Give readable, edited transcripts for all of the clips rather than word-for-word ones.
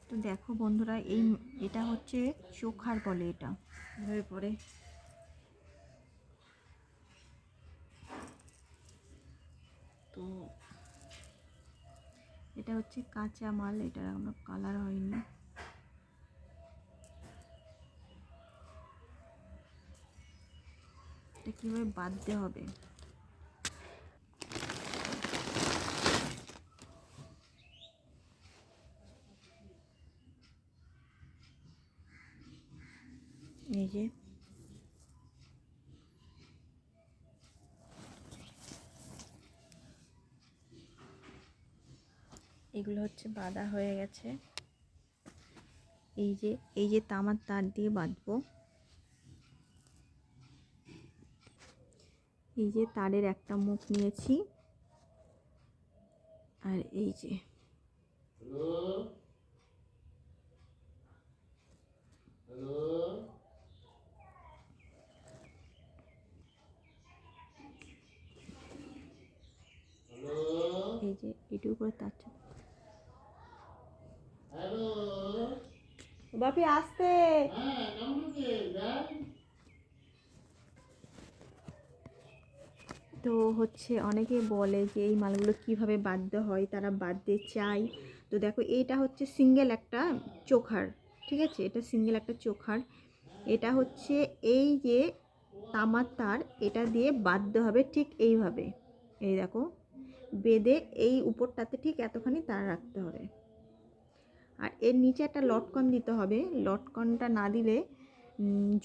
তো দেখো বন্ধুরা, এটা হচ্ছে চোখার বলে, এটা এভাবে পরে। তো এটা হচ্ছে কাঁচা মাল, এটা এখনো কালার হয়নি। এটা কীভাবে বাঁধতে হবে, এই যে এগুলো হচ্ছে বাঁধা হয়ে গেছে। এই যে তামার তার দিয়ে বাঁধবো। এই যে তারের একটা মুখ নিয়েছি, আর এই যে এই যে এটুকু করে তার। বাপি আসতে। তো হচ্ছে অনেকে বলে যে এই মালগুলো কিভাবে বাঁধতে হয়, তারা বাঁধতে চায়। তো দেখো, এইটা হচ্ছে সিঙ্গেল একটা চোখার, ঠিক আছে, এটা সিঙ্গেল একটা চোখার। এটা হচ্ছে এই যে তামার তার, এটা দিয়ে বাঁধতে হবে ঠিক এইভাবে। এই দেখো, বেঁধে এই উপরটাতে ঠিক এতখানি তার রাখতে হবে। আর এর নিচে একটা লটকন দিতে হবে। লটকনটা না দিলে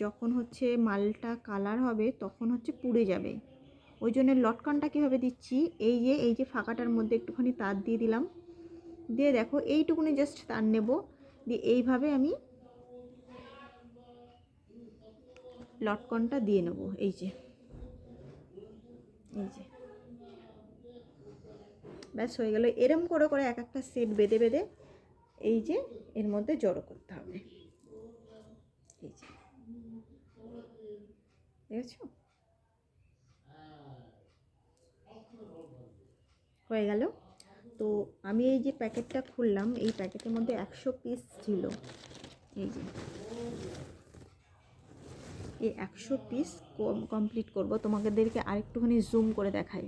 যখন হচ্ছে মালটা কালার হবে তখন হচ্ছে পুড়ে যাবে। ওই জন্য লটকনটা কীভাবে দিচ্ছি, এই যে ফাঁকাটার মধ্যে একটুখানি তার দিয়ে দিলাম, দিয়ে দেখো এইটুকুনি জাস্ট তার নেব, দিয়ে এইভাবে আমি লটকনটা দিয়ে নেব। এই যে ব্যাস হয়ে গেল। এরম করে করে এক একটা সেট বেঁধে বেঁধে এই যে এর মধ্যে জড়ো করতে হবে। এই যে দেখেছো, হয়ে গেল। তো আমি এই যে প্যাকেটটা খুললাম, এই প্যাকেটের মধ্যে 100 পিস ছিল। এই যে এই 100 পিস কমপ্লিট করব। তোমাদেরকে আরেকটুখানি জুম করে দেখাই।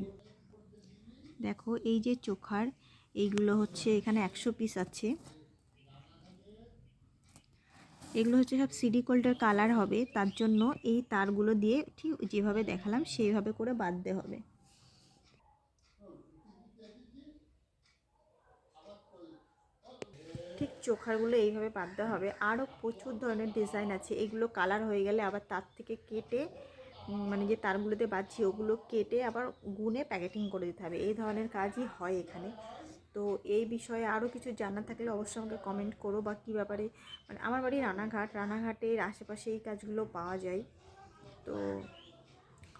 দেখো, এই যে চোখার এইগুলো হচ্ছে এখানে 100 পিস আছে। এগুলো হচ্ছে সব সিডি গোল্ডের কালার হবে, তার জন্য এই তারগুলো দিয়ে ঠিক যেভাবে দেখালাম সেইভাবে করে বাঁধতে হবে। ঠিক চোখারগুলো এইভাবে বাঁধতে হবে। আরও প্রচুর ধরনের ডিজাইন আছে, এগুলো কালার হয়ে গেলে আবার তার থেকে কেটে, মানে যে তারগুলোতে বাঁধছি ওগুলো কেটে আবার গুনে প্যাকেটিং করে দিতে হবে। এই ধরনের কাজই হয় এখানে। তো এই বিষয়ে আরও কিছু জানা থাকলে অবশ্যই আমাকে কমেন্ট করো, বা কী ব্যাপারে। মানে আমার বাড়ি রানাঘাটের আশেপাশে এই কাজগুলো পাওয়া যায়, তো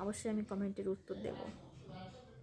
অবশ্যই আমি কমেন্টের উত্তর দেবো।